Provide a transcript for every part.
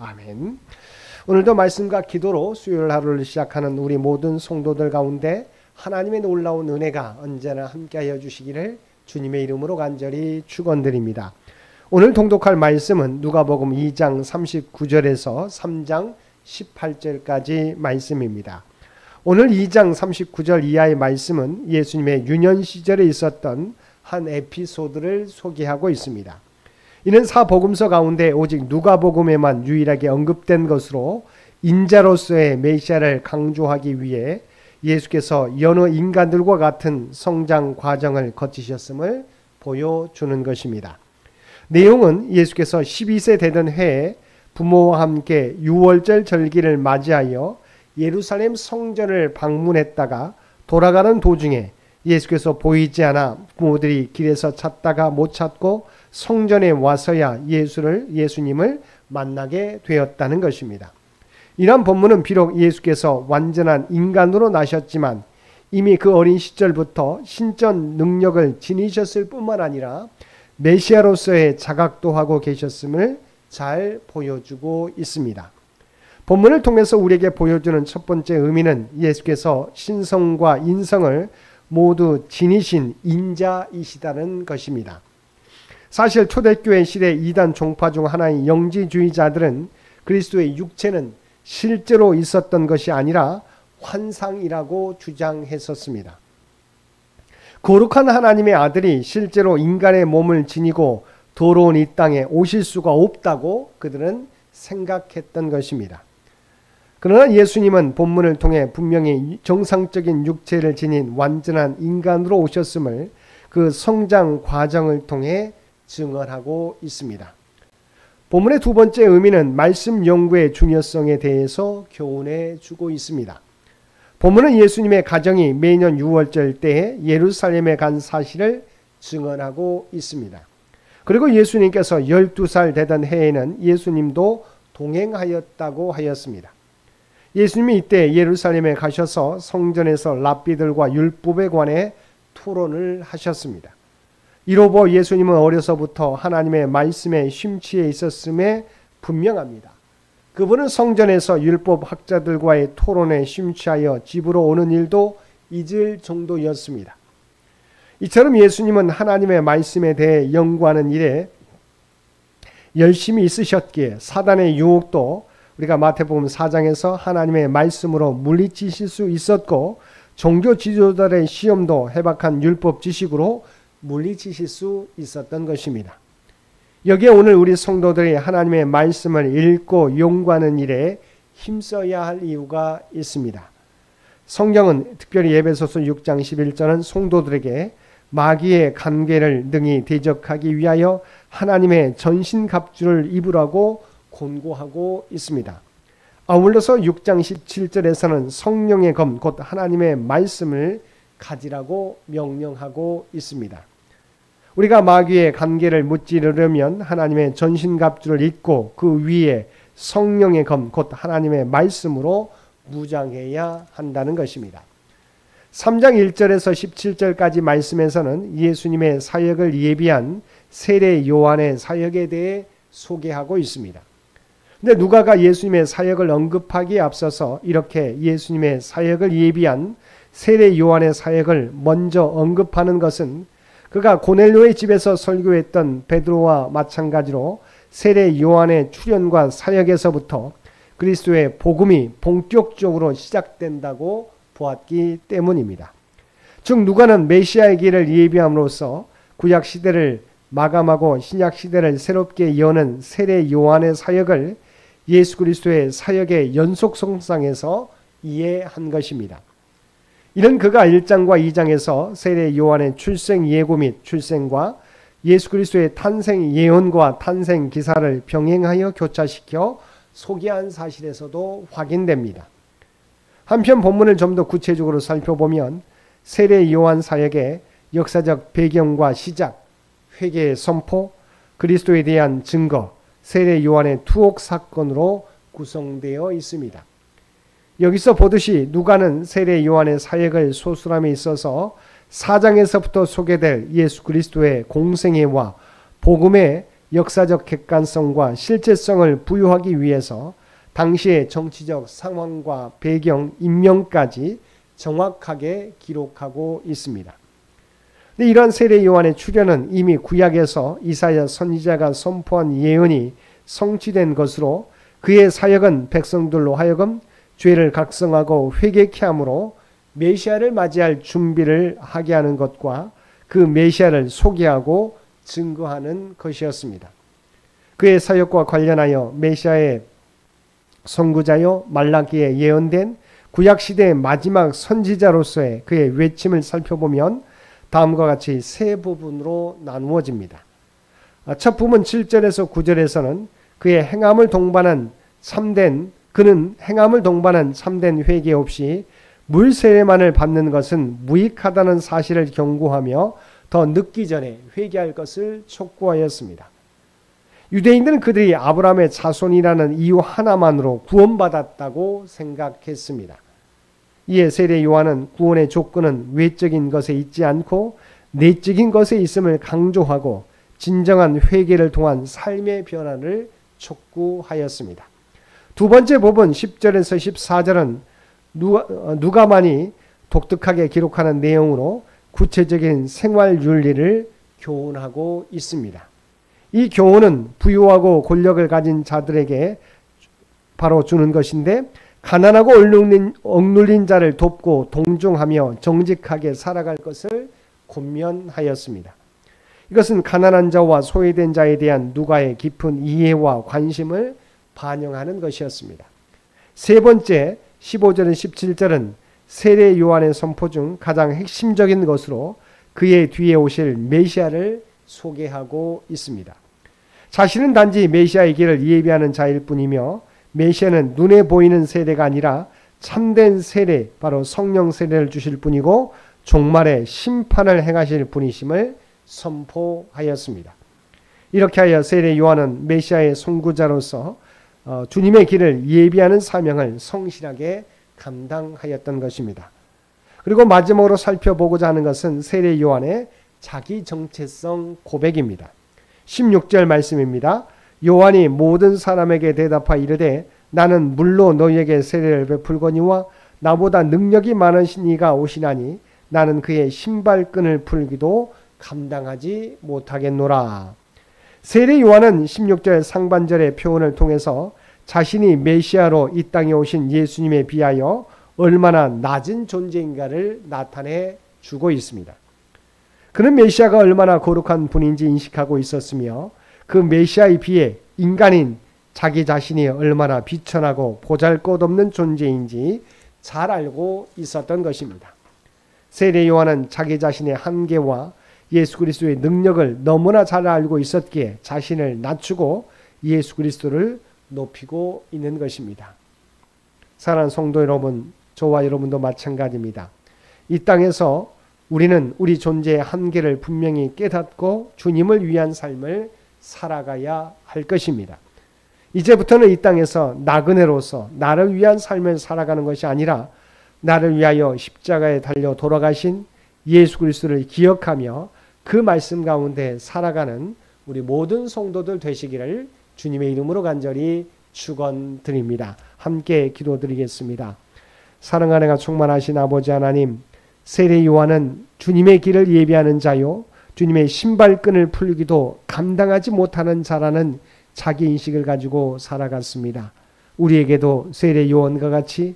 아멘. 오늘도 말씀과 기도로 수요일 하루를 시작하는 우리 모든 성도들 가운데 하나님의 놀라운 은혜가 언제나 함께하여 주시기를 주님의 이름으로 간절히 축원드립니다. 오늘 통독할 말씀은 누가복음 2장 39절에서 3장 18절까지 말씀입니다. 오늘 2장 39절 이하의 말씀은 예수님의 유년 시절에 있었던 한 에피소드를 소개하고 있습니다. 이는 사복음서 가운데 오직 누가복음에만 유일하게 언급된 것으로 인자로서의 메시아를 강조하기 위해 예수께서 여느 인간들과 같은 성장 과정을 거치셨음을 보여주는 것입니다. 내용은 예수께서 12세 되던 해에 부모와 함께 유월절 절기를 맞이하여 예루살렘 성전을 방문했다가 돌아가는 도중에 예수께서 보이지 않아 부모들이 길에서 찾다가 못 찾고 성전에 와서야 예수님을 만나게 되었다는 것입니다. 이러한 본문은 비록 예수께서 완전한 인간으로 나셨지만 이미 그 어린 시절부터 신전 능력을 지니셨을 뿐만 아니라 메시아로서의 자각도 하고 계셨음을 잘 보여주고 있습니다. 본문을 통해서 우리에게 보여주는 첫 번째 의미는 예수께서 신성과 인성을 모두 지니신 인자이시다는 것입니다. 사실 초대교회 시대 이단 종파 중 하나인 영지주의자들은 그리스도의 육체는 실제로 있었던 것이 아니라 환상이라고 주장했었습니다. 거룩한 하나님의 아들이 실제로 인간의 몸을 지니고 더러운 이 땅에 오실 수가 없다고 그들은 생각했던 것입니다. 그러나 예수님은 본문을 통해 분명히 정상적인 육체를 지닌 완전한 인간으로 오셨음을 그 성장 과정을 통해 증언하고 있습니다. 본문의 두 번째 의미는 말씀 연구의 중요성에 대해서 교훈해 주고 있습니다. 본문은 예수님의 가정이 매년 6월절 때에 예루살렘에 간 사실을 증언하고 있습니다. 그리고 예수님께서 12살 되던 해에는 예수님도 동행하였다고 하였습니다. 예수님이 이때 예루살렘에 가셔서 성전에서 랍비들과 율법에 관해 토론을 하셨습니다. 이로보 예수님은 어려서부터 하나님의 말씀에 심취해 있었음에 분명합니다. 그분은 성전에서 율법 학자들과의 토론에 심취하여 집으로 오는 일도 잊을 정도였습니다. 이처럼 예수님은 하나님의 말씀에 대해 연구하는 일에 열심히 있으셨기에 사단의 유혹도 우리가 마태복음 4장에서 하나님의 말씀으로 물리치실 수 있었고 종교 지도자들의 시험도 해박한 율법 지식으로 물리치실 수 있었던 것입니다. 여기에 오늘 우리 성도들이 하나님의 말씀을 읽고 연구하는 일에 힘써야 할 이유가 있습니다. 성경은 특별히 에베소서 6장 11절은 성도들에게 마귀의 간계를 능히 대적하기 위하여 하나님의 전신갑주를 입으라고 권고하고 있습니다. 아울러서 6장 17절에서는 성령의 검 곧 하나님의 말씀을 가지라고 명령하고 있습니다. 우리가 마귀의 간계를 무찌르려면 하나님의 전신갑주를 입고 그 위에 성령의 검 곧 하나님의 말씀으로 무장해야 한다는 것입니다. 3장 1절에서 17절까지 말씀에서는 예수님의 사역을 예비한 세례 요한의 사역에 대해 소개하고 있습니다. 근데 누가가 예수님의 사역을 언급하기에 앞서서 이렇게 예수님의 사역을 예비한 세례 요한의 사역을 먼저 언급하는 것은 그가 고넬료의 집에서 설교했던 베드로와 마찬가지로 세례 요한의 출현과 사역에서부터 그리스도의 복음이 본격적으로 시작된다고 보았기 때문입니다. 즉 누가는 메시아의 길을 예비함으로써 구약 시대를 마감하고 신약 시대를 새롭게 여는 세례 요한의 사역을 예수 그리스도의 사역의 연속성상에서 이해한 것입니다. 이는 그가 1장과 2장에서 세례 요한의 출생 예고 및 출생과 예수 그리스도의 탄생 예언과 탄생 기사를 병행하여 교차시켜 소개한 사실에서도 확인됩니다. 한편 본문을 좀 더 구체적으로 살펴보면 세례 요한 사역의 역사적 배경과 시작, 회개의 선포, 그리스도에 대한 증거, 세례 요한의 투옥 사건으로 구성되어 있습니다. 여기서 보듯이 누가는 세례 요한의 사역을 소술함에 있어서 4장에서부터 소개될 예수 그리스도의 공생애와 복음의 역사적 객관성과 실제성을 부여하기 위해서 당시의 정치적 상황과 배경, 인명까지 정확하게 기록하고 있습니다. 이런 세례 요한의 출현은 이미 구약에서 이사야 선지자가 선포한 예언이 성취된 것으로 그의 사역은 백성들로 하여금 죄를 각성하고 회개케 함으로 메시아를 맞이할 준비를 하게 하는 것과 그 메시아를 소개하고 증거하는 것이었습니다. 그의 사역과 관련하여 메시아의 선구자요 말라기에 예언된 구약시대의 마지막 선지자로서의 그의 외침을 살펴보면 다음과 같이 세 부분으로 나누어집니다. 첫 부분 7절에서 9절에서는 그는 행함을 동반한 참된 회개 없이 물 세례만을 받는 것은 무익하다는 사실을 경고하며 더 늦기 전에 회개할 것을 촉구하였습니다. 유대인들은 그들이 아브라함의 자손이라는 이유 하나만으로 구원받았다고 생각했습니다. 이에 세례 요한은 구원의 조건은 외적인 것에 있지 않고 내적인 것에 있음을 강조하고 진정한 회개를 통한 삶의 변화를 촉구하였습니다. 두 번째 부분 10절에서 14절은 누가만이 독특하게 기록하는 내용으로 구체적인 생활 윤리를 교훈하고 있습니다. 이 교훈은 부유하고 권력을 가진 자들에게 바로 주는 것인데 가난하고 억눌린 자를 돕고 동정하며 정직하게 살아갈 것을 권면하였습니다. 이것은 가난한 자와 소외된 자에 대한 누가의 깊은 이해와 관심을 반영하는 것이었습니다. 세 번째 15절은 17절은 세례 요한의 선포 중 가장 핵심적인 것으로 그의 뒤에 오실 메시아를 소개하고 있습니다. 자신은 단지 메시아의 길을 예비하는 자일 뿐이며 메시아는 눈에 보이는 세례가 아니라 참된 세례, 바로 성령 세례를 주실 분이고 종말에 심판을 행하실 분이심을 선포하였습니다. 이렇게 하여 세례 요한은 메시아의 선구자로서 주님의 길을 예비하는 사명을 성실하게 감당하였던 것입니다. 그리고 마지막으로 살펴보고자 하는 것은 세례 요한의 자기 정체성 고백입니다. 16절 말씀입니다. 요한이 모든 사람에게 대답하여 이르되 나는 물로 너희에게 세례를 베풀거니와 나보다 능력이 많으신 이가 오시나니 나는 그의 신발끈을 풀기도 감당하지 못하겠노라. 세례 요한은 16절 상반절의 표현을 통해서 자신이 메시아로 이 땅에 오신 예수님에 비하여 얼마나 낮은 존재인가를 나타내 주고 있습니다. 그는 메시아가 얼마나 거룩한 분인지 인식하고 있었으며 그 메시아에 비해 인간인 자기 자신이 얼마나 비천하고 보잘것없는 존재인지 잘 알고 있었던 것입니다. 세례 요한은 자기 자신의 한계와 예수 그리스도의 능력을 너무나 잘 알고 있었기에 자신을 낮추고 예수 그리스도를 높이고 있는 것입니다. 사랑하는 성도 여러분, 저와 여러분도 마찬가지입니다. 이 땅에서 우리는 우리 존재의 한계를 분명히 깨닫고 주님을 위한 삶을 살아가야 할 것입니다. 이제부터는 이 땅에서 나그네로서 나를 위한 삶을 살아가는 것이 아니라 나를 위하여 십자가에 달려 돌아가신 예수 그리스도를 기억하며 그 말씀 가운데 살아가는 우리 모든 성도들 되시기를 주님의 이름으로 간절히 축원드립니다. 함께 기도드리겠습니다. 사랑하는 내가 충만하신 아버지 하나님, 세례 요한은 주님의 길을 예비하는 자요 주님의 신발끈을 풀기도 감당하지 못하는 자라는 자기 인식을 가지고 살아갔습니다. 우리에게도 세례 요한과 같이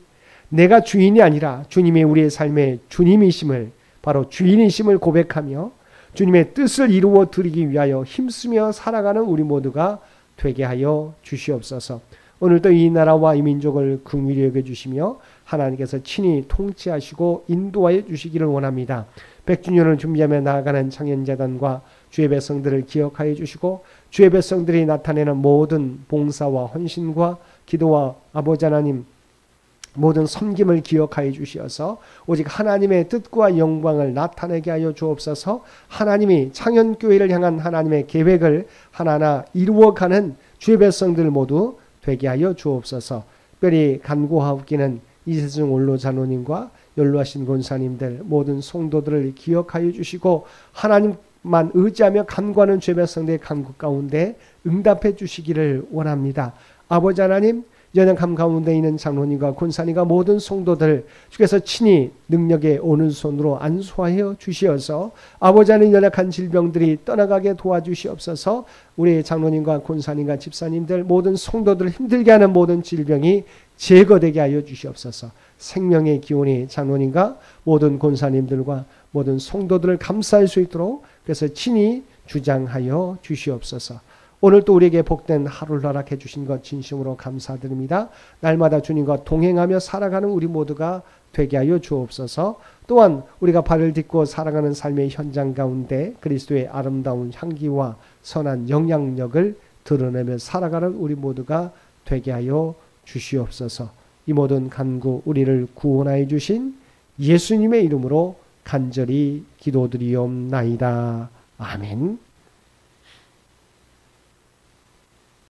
내가 주인이 아니라 주님의 우리의 삶의 주님이심을, 바로 주인이심을 고백하며 주님의 뜻을 이루어 드리기 위하여 힘쓰며 살아가는 우리 모두가 되게 하여 주시옵소서. 오늘도 이 나라와 이 민족을 긍휼히 여겨주시며 하나님께서 친히 통치하시고 인도하여 주시기를 원합니다. 100주년을 준비하며 나아가는 창현재단과 주의 백성들을 기억하여 주시고 주의 백성들이 나타내는 모든 봉사와 헌신과 기도와 아버지 하나님 모든 섬김을 기억하여 주시어서 오직 하나님의 뜻과 영광을 나타내게 하여 주옵소서. 하나님이 창현교회를 향한 하나님의 계획을 하나하나 이루어가는 주의 백성들 모두 되게 하여 주옵소서. 특별히 간구하옵기는 이세승 원로 장로님과 연로하신 권사님들 모든 성도들을 기억하여 주시고 하나님 의지하며 간구하는 죄 백성들의 간구 가운데 응답해 주시기를 원합니다. 아버지 하나님, 연약함 가운데 있는 장로님과 권사님과 모든 성도들 주께서 친히 능력의 오른손으로 안수하여 주시어서 아버지 하나님, 연약한 질병들이 떠나가게 도와주시옵소서. 우리 장로님과 권사님과 집사님들 모든 성도들을 힘들게 하는 모든 질병이 제거되게 하여 주시옵소서. 생명의 기운이 장로님과 모든 권사님들과 모든 성도들을 감싸할 수 있도록 그래서 친히 주장하여 주시옵소서. 오늘 또 우리에게 복된 하루를 허락해 주신 것 진심으로 감사드립니다. 날마다 주님과 동행하며 살아가는 우리 모두가 되게 하여 주옵소서. 또한 우리가 발을 딛고 살아가는 삶의 현장 가운데 그리스도의 아름다운 향기와 선한 영향력을 드러내며 살아가는 우리 모두가 되게 하여 주시옵소서. 이 모든 간구 우리를 구원하여 주신 예수님의 이름으로 간절히 기도드리옵나이다. 아멘.